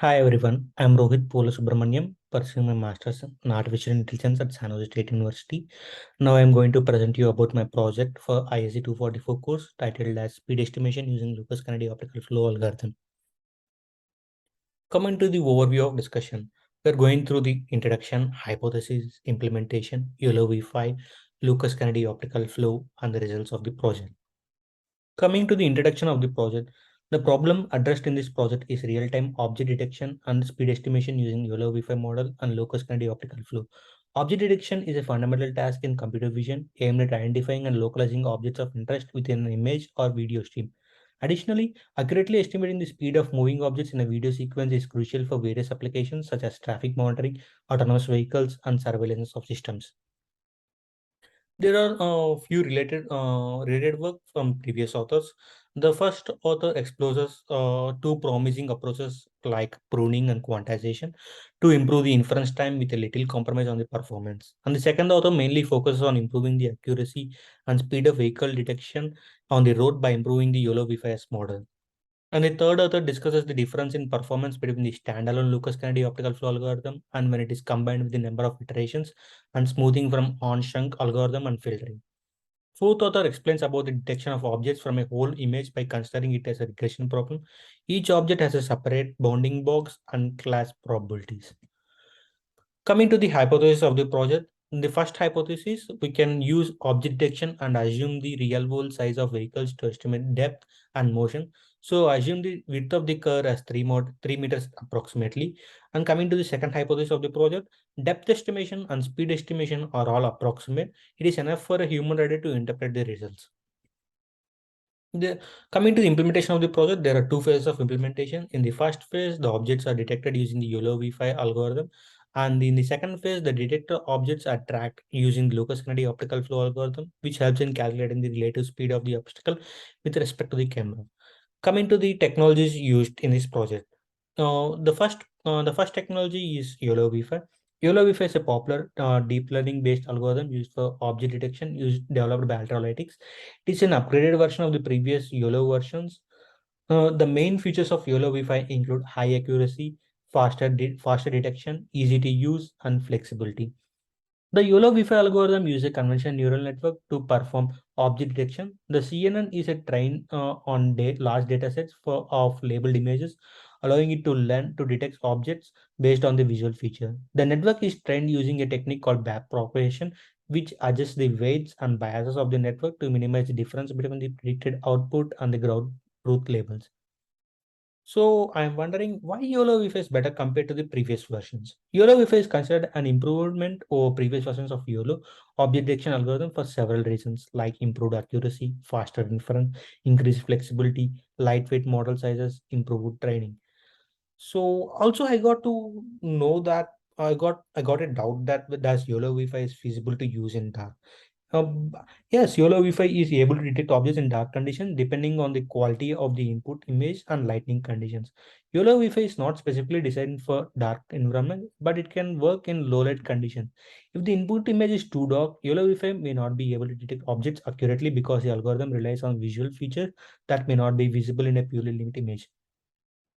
Hi everyone, I'm Rohit Subramaniam, pursuing my master's in artificial intelligence at San Jose State University. Now I'm going to present you about my project for ISC 244 course titled as Speed Estimation using Lucas Kanade optical flow algorithm. Coming to the overview of discussion, we're going through the introduction, hypothesis, implementation, YOLO V5, Lucas Kanade optical flow, and the results of the project. Coming to the introduction of the project, the problem addressed in this project is real-time object detection and speed estimation using YOLO V5 model and Lucas Kanade optical flow. Object detection is a fundamental task in computer vision aimed at identifying and localizing objects of interest within an image or video stream. Additionally, accurately estimating the speed of moving objects in a video sequence is crucial for various applications such as traffic monitoring, autonomous vehicles, and surveillance of systems. There are a few related work from previous authors. The first author explores two promising approaches like pruning and quantization to improve the inference time with a little compromise on the performance. And the second author mainly focuses on improving the accuracy and speed of vehicle detection on the road by improving the YOLO VFS model. And the third author discusses the difference in performance between the standalone Lucas Kennedy optical flow algorithm and when it is combined with the number of iterations and smoothing from on-shrunk algorithm and filtering. Fourth author explains about the detection of objects from a whole image by considering it as a regression problem. Each object has a separate bounding box and class probabilities. Coming to the hypothesis of the project, in the first hypothesis, we can use object detection and assume the real world size of vehicles to estimate depth and motion. So assume the width of the curve as 3 meters approximately. And coming to the second hypothesis of the project, depth estimation and speed estimation are all approximate. It is enough for a human reader to interpret the results. Coming to the implementation of the project, there are two phases of implementation. In the first phase, the objects are detected using the YOLO V5 algorithm. And in the second phase, the detector objects are tracked using Lucas Kennedy optical flow algorithm, which helps in calculating the relative speed of the obstacle with respect to the camera. Coming to the technologies used in this project. The first technology is YOLO V5. YOLO V5 is a popular deep learning based algorithm used for object detection developed by Ultralytics. It is an upgraded version of the previous YOLO versions. The main features of YOLO V5 include high accuracy, faster detection, easy to use, and flexibility. The YOLO Wi-Fi algorithm uses a conventional neural network to perform object detection. The CNN is a trained on large datasets of labeled images, allowing it to learn to detect objects based on the visual feature. The network is trained using a technique called backpropagation, which adjusts the weights and biases of the network to minimize the difference between the predicted output and the ground truth labels. So I'm wondering why YOLO Wi-Fi is better compared to the previous versions. YOLO Wi-Fi is considered an improvement over previous versions of YOLO object detection algorithm for several reasons, like improved accuracy, faster inference, increased flexibility, lightweight model sizes, improved training. So also I got to know that I got a doubt that does YOLO Wi-Fi is feasible to use in dark. Um, yes, YOLO Wi-Fi is able to detect objects in dark conditions depending on the quality of the input image and lighting conditions. YOLO Wi-Fi is not specifically designed for dark environment, but it can work in low light conditions. If the input image is too dark, YOLO Wi-Fi may not be able to detect objects accurately because the algorithm relies on visual features that may not be visible in a purely lit image.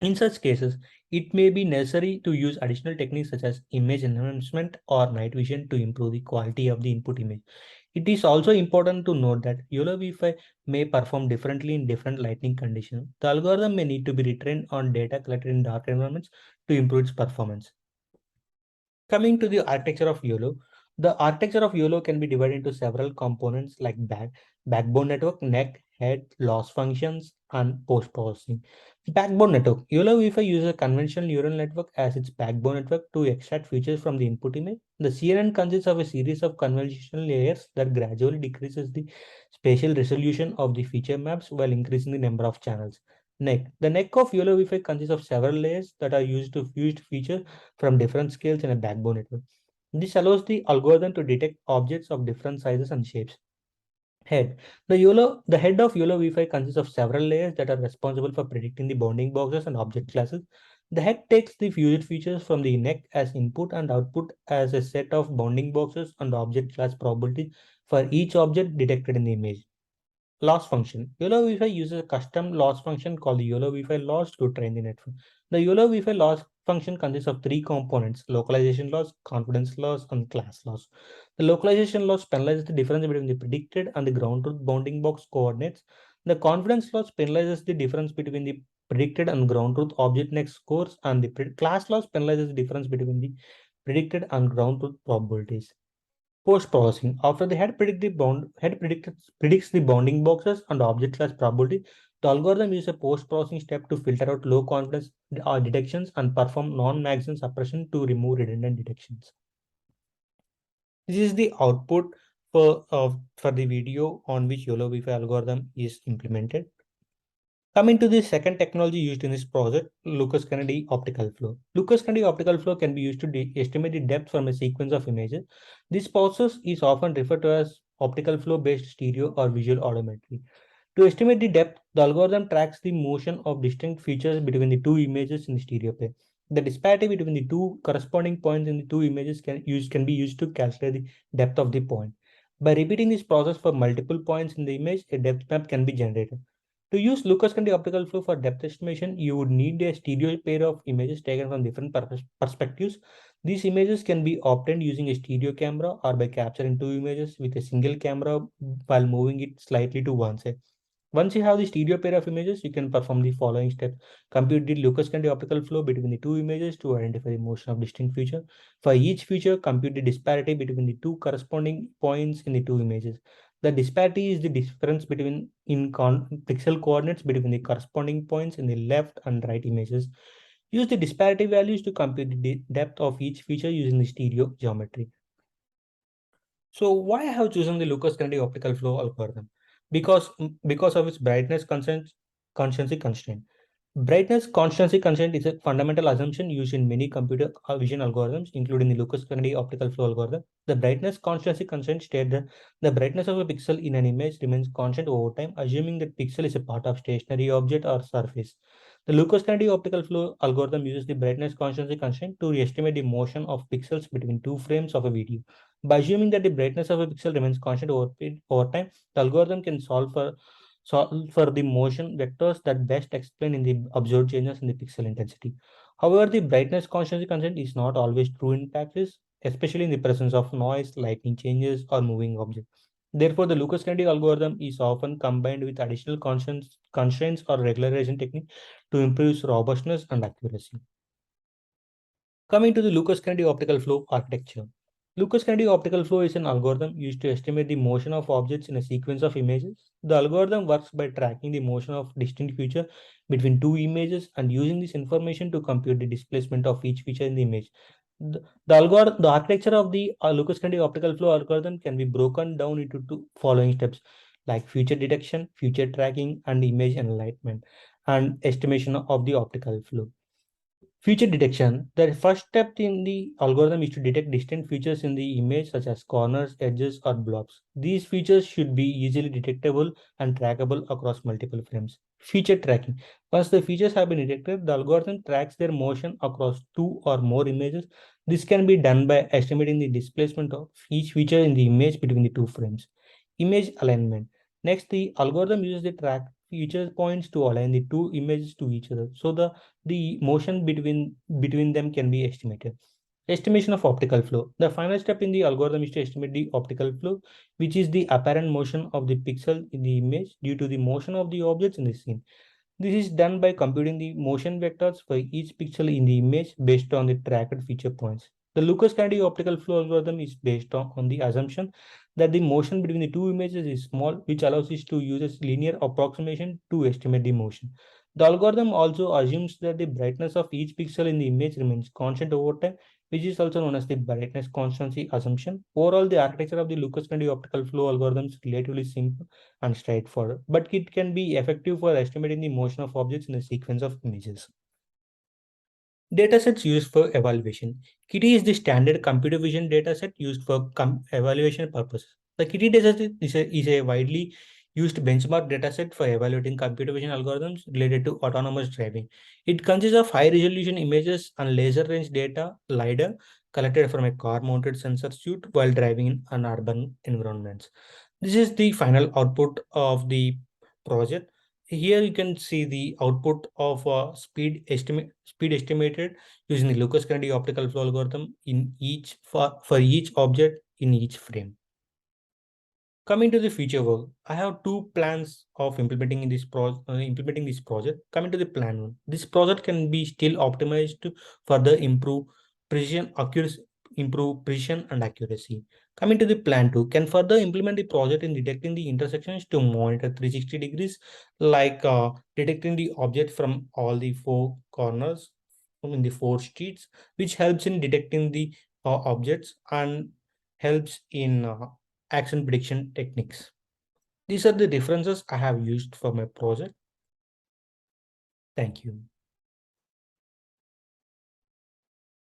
In such cases, it may be necessary to use additional techniques such as image enhancement or night vision to improve the quality of the input image. It is also important to note that YOLO Wi-Fi may perform differently in different lighting conditions. The algorithm may need to be retrained on data collected in dark environments to improve its performance. Coming to the architecture of YOLO, the architecture of YOLO can be divided into several components like backbone network, neck, head, loss functions, and post-processing. Backbone network. YOLO Wi-Fi uses a conventional neural network as its backbone network to extract features from the input image. The CNN consists of a series of convolutional layers that gradually decreases the spatial resolution of the feature maps while increasing the number of channels. Neck. The neck of YOLO Wi-Fi consists of several layers that are used to fuse features from different scales in a backbone network. This allows the algorithm to detect objects of different sizes and shapes. Head. The head of YOLO Wi-Fi consists of several layers that are responsible for predicting the bounding boxes and object classes. The head takes the fused features from the neck as input and output as a set of bounding boxes and object class probabilities for each object detected in the image. Loss function. YOLO Wi-Fi uses a custom loss function called the YOLO Wi-Fi loss to train the network. The YOLO Wi-Fi loss function consists of three components: localization loss, confidence loss, and class loss. The localization loss penalizes the difference between the predicted and the ground truth bounding box coordinates. The confidence loss penalizes the difference between the predicted and ground truth object next scores, and the class loss penalizes the difference between the predicted and ground truth probabilities. Post-processing. After the predicts the bounding boxes and object class probability, the algorithm uses a post-processing step to filter out low confidence detections and perform non-maximum suppression to remove redundant detections. This is the output for the video on which YOLO Wi-Fi algorithm is implemented. Coming to the second technology used in this project, Lucas Kanade optical flow. Lucas Kanade optical flow can be used to estimate the depth from a sequence of images. This process is often referred to as optical flow based stereo or visual odometry. To estimate the depth, the algorithm tracks the motion of distinct features between the two images in the stereo pair. The disparity between the two corresponding points in the two images can be used to calculate the depth of the point. By repeating this process for multiple points in the image, a depth map can be generated. To use Lucas County optical flow for depth estimation, you would need a stereo pair of images taken from different perspectives. These images can be obtained using a stereo camera or by capturing two images with a single camera while moving it slightly to one side. Once you have the stereo pair of images, you can perform the following steps. Compute the Lucas County optical flow between the two images to identify the motion of distinct feature. For each feature, compute the disparity between the two corresponding points in the two images. The disparity is the difference between pixel coordinates between the corresponding points in the left and right images. Use the disparity values to compute the depth of each feature using the stereo geometry. So why I have chosen the Lucas Kennedy optical flow algorithm? Because of its brightness constancy constraint. Brightness constancy constraint is a fundamental assumption used in many computer vision algorithms, including the Lucas Kennedy optical flow algorithm. The brightness constancy constraint states that the brightness of a pixel in an image remains constant over time, assuming that pixel is a part of stationary object or surface. The Lucas Kennedy optical flow algorithm uses the brightness constancy constraint to estimate the motion of pixels between two frames of a video. By assuming that the brightness of a pixel remains constant over time, the algorithm can solve for the motion vectors that best explain in the observed changes in the pixel intensity. However, the brightness constancy constraint is not always true in practice, especially in the presence of noise, lighting changes, or moving objects. Therefore, the Lucas Kennedy algorithm is often combined with additional constraints or regularization technique to improve robustness and accuracy. Coming to the Lucas Kennedy optical flow architecture. Lucas Kennedy optical flow is an algorithm used to estimate the motion of objects in a sequence of images. The algorithm works by tracking the motion of distinct feature between two images and using this information to compute the displacement of each feature in the image. The architecture of the Lucas Kennedy optical flow algorithm can be broken down into two following steps, like feature detection, feature tracking, and image enlightenment, and estimation of the optical flow. Feature detection. The first step in the algorithm is to detect distinct features in the image, such as corners, edges, or blobs. These features should be easily detectable and trackable across multiple frames. Feature tracking. Once the features have been detected, the algorithm tracks their motion across two or more images. This can be done by estimating the displacement of each feature in the image between the two frames. Image alignment. Next, the algorithm uses the track feature points to align the two images to each other. So the motion between them can be estimated. Estimation of optical flow. The final step in the algorithm is to estimate the optical flow, which is the apparent motion of the pixel in the image due to the motion of the objects in the scene. This is done by computing the motion vectors for each pixel in the image based on the tracked feature points. The Lucas Kennedy optical flow algorithm is based on the assumption that the motion between the two images is small, which allows us to use a linear approximation to estimate the motion. The algorithm also assumes that the brightness of each pixel in the image remains constant over time, which is also known as the brightness constancy assumption. Overall, the architecture of the Lucas Kennedy optical flow algorithm is relatively simple and straightforward, but it can be effective for estimating the motion of objects in a sequence of images. Datasets used for evaluation. Kitty is the standard computer vision dataset used for evaluation purposes. The Kitty dataset is a widely used benchmark dataset for evaluating computer vision algorithms related to autonomous driving. It consists of high resolution images and laser range data LiDAR collected from a car mounted sensor suite while driving in an urban environments. This is the final output of the project. Here you can see the output of speed estimated using the Lucas Kanade optical flow algorithm in each for each object in each frame. Coming to the future work, I have two plans of implementing this project. Coming to the plan one, this project can be still optimized to further improve precision and accuracy. Coming to the plan two, can further implement the project in detecting the intersections to monitor 360 degrees, like detecting the object from all the four corners in the four streets, which helps in detecting the objects and helps in action prediction techniques. These are the references I have used for my project. Thank you.